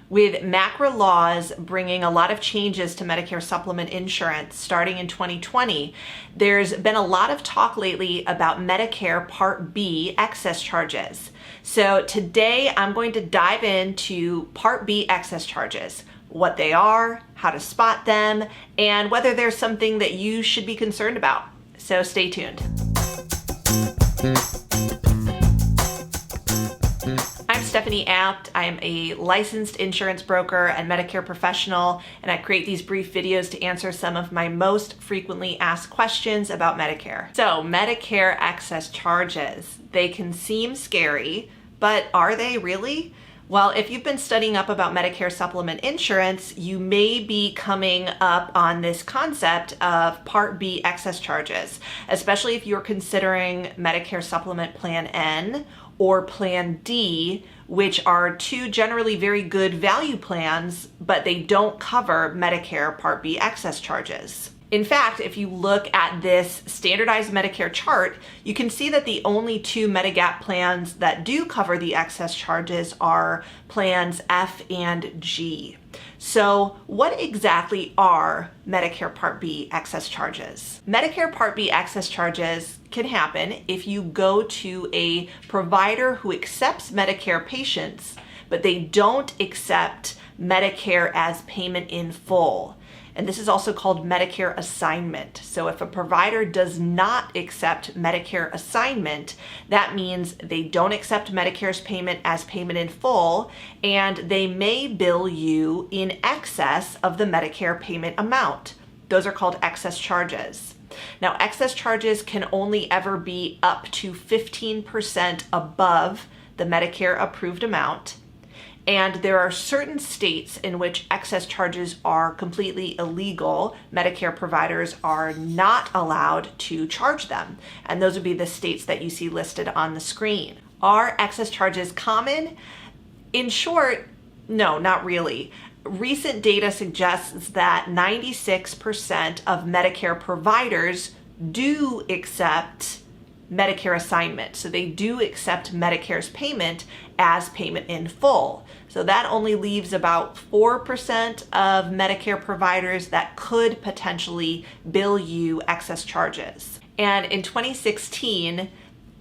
With MACRA laws bringing a lot of changes to Medicare Supplement Insurance starting in 2020, there's been a lot of talk lately about Medicare Part B excess charges. So today I'm going to dive into Part B excess charges, what they are, how to spot them, and whether there's something that you should be concerned about. So stay tuned. I'm Stephanie Apt. I am a licensed insurance broker and Medicare professional, and I create these brief videos to answer some of my most frequently asked questions about Medicare. So, Medicare excess charges. They can seem scary, but are they really? Well, if you've been studying up about Medicare Supplement Insurance, you may be coming up on this concept of Part B excess charges, especially if you're considering Medicare Supplement Plan N or Plan D, which are two generally very good value plans, but they don't cover Medicare Part B excess charges. In fact, if you look at this standardized Medicare chart, you can see that the only two Medigap plans that do cover the excess charges are plans F and G. So what exactly are Medicare Part B excess charges? Medicare Part B excess charges can happen if you go to a provider who accepts Medicare patients, but they don't accept Medicare as payment in full. And this is also called Medicare Assignment. So if a provider does not accept Medicare Assignment, that means they don't accept Medicare's payment as payment in full, and they may bill you in excess of the Medicare payment amount. Those are called excess charges. Now, excess charges can only ever be up to 15% above the Medicare approved amount. And there are certain states in which excess charges are completely illegal. Medicare providers are not allowed to charge them. And those would be the states that you see listed on the screen. Are excess charges common? In short, no, not really. Recent data suggests that 96% of Medicare providers do accept Medicare Assignment. So they do accept Medicare's payment as payment in full. So that only leaves about 4% of Medicare providers that could potentially bill you excess charges. And in 2016,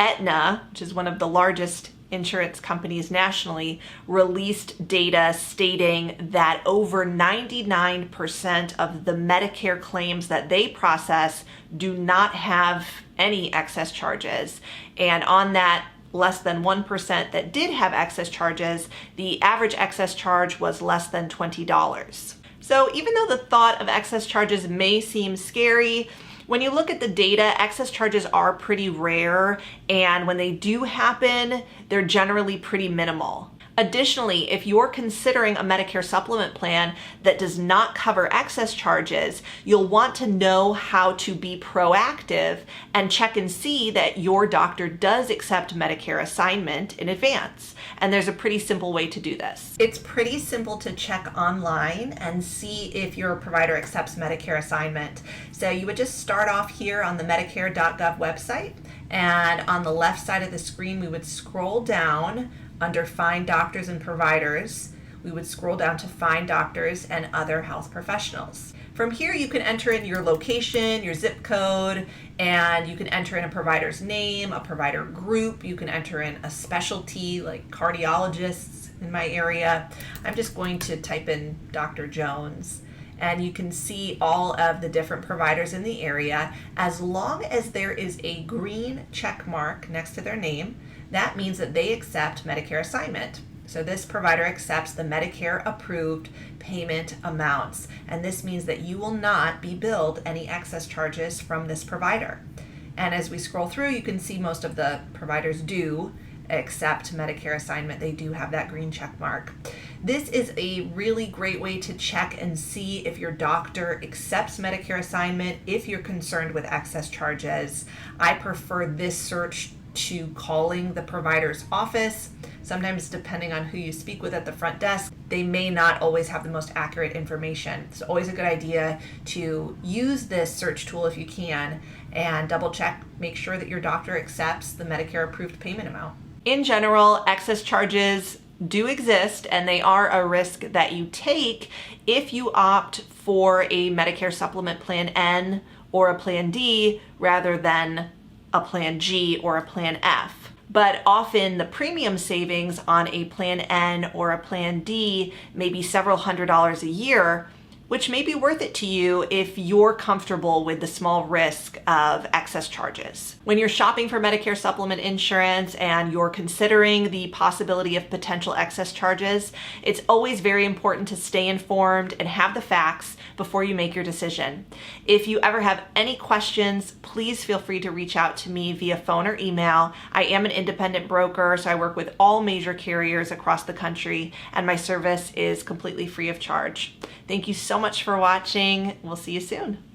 Aetna, which is one of the largest insurance companies nationally, released data stating that over 99% of the Medicare claims that they process do not have any excess charges. And on that less than 1% that did have excess charges, the average excess charge was less than $20. So even though the thought of excess charges may seem scary, when you look at the data, excess charges are pretty rare, and when they do happen, they're generally pretty minimal. Additionally, if you're considering a Medicare supplement plan that does not cover excess charges, you'll want to know how to be proactive and check and see that your doctor does accept Medicare Assignment in advance. And there's a pretty simple way to do this. It's pretty simple to check online and see if your provider accepts Medicare Assignment. So you would just start off here on the Medicare.gov website, and on the left side of the screen, we would scroll down under Find Doctors and Providers. We would scroll down to Find Doctors and Other Health Professionals. From here, you can enter in your location, your zip code, and you can enter in a provider's name, a provider group. You can enter in a specialty like cardiologists in my area. I'm just going to type in Dr. Jones, and you can see all of the different providers in the area. As long as there is a green check mark next to their name, that means that they accept Medicare Assignment. So this provider accepts the Medicare approved payment amounts, and this means that you will not be billed any excess charges from this provider. And as we scroll through, you can see most of the providers do accept Medicare Assignment. They do have that green check mark. This is a really great way to check and see if your doctor accepts Medicare Assignment if you're concerned with excess charges. I prefer this search to calling the provider's office. Sometimes, depending on who you speak with at the front desk, they may not always have the most accurate information. It's always a good idea to use this search tool if you can and double check, make sure that your doctor accepts the Medicare approved payment amount. In general, excess charges do exist, and they are a risk that you take if you opt for a Medicare Supplement Plan N or a Plan D rather than a Plan G or a Plan F. But often the premium savings on a Plan N or a Plan D may be several $100s a year, which may be worth it to you if you're comfortable with the small risk of excess charges. When you're shopping for Medicare Supplement Insurance and you're considering the possibility of potential excess charges, it's always very important to stay informed and have the facts before you make your decision. If you ever have any questions, please feel free to reach out to me via phone or email. I am an independent broker, so I work with all major carriers across the country, and my service is completely free of charge. Thank you so much for watching. We'll see you soon.